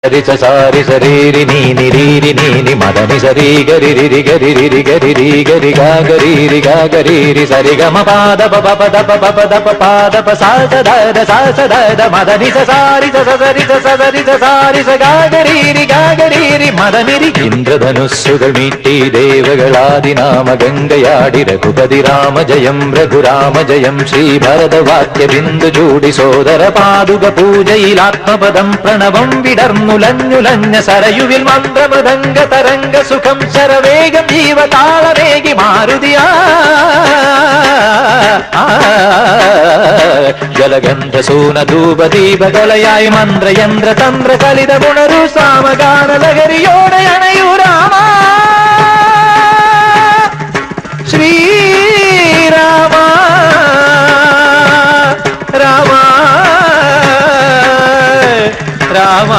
సరి సారి సరీరి నీని రీరి నీని మదని సరి గరి రి గరి రి గరి రి గరి గా గరి గా గరి సరి గమ పాద ప ప ద ప ప ద ప పాద ప సా స ద ద మదని సరి సరి సరి సారి స గా గరి మదని రి ఇంద్రధనుస్సుകൾ മീട്ടി ദേവകളാദിനാമ ഗംഗയാടി രഘുപതി രാമ ജയം രഘുരാമ ജയം ശ്രീ ഭരതവാക്യ ബിന്ദു ചൂടി സോദര പാദുക പൂജയിലാത്മപദം പ്രണവം വിടർന്നുലഞ്ഞുലഞ്ഞ സരയുവിൽ മന്ത്രമൃദംഗ തരംഗ സുഖം ശരവേഗം ജീവതാളവേഗി മാരുതിയാ ജലഗന്ധ സൂന ധൂപ ദീപകളയായി മന്ത്രയന്ത്ര തന്ത്ര കലിത ഗുണരു സാമഗാന ലഹരിയോടെ അണയൂ രാമ ശ്രീരാമ രാമ രാമ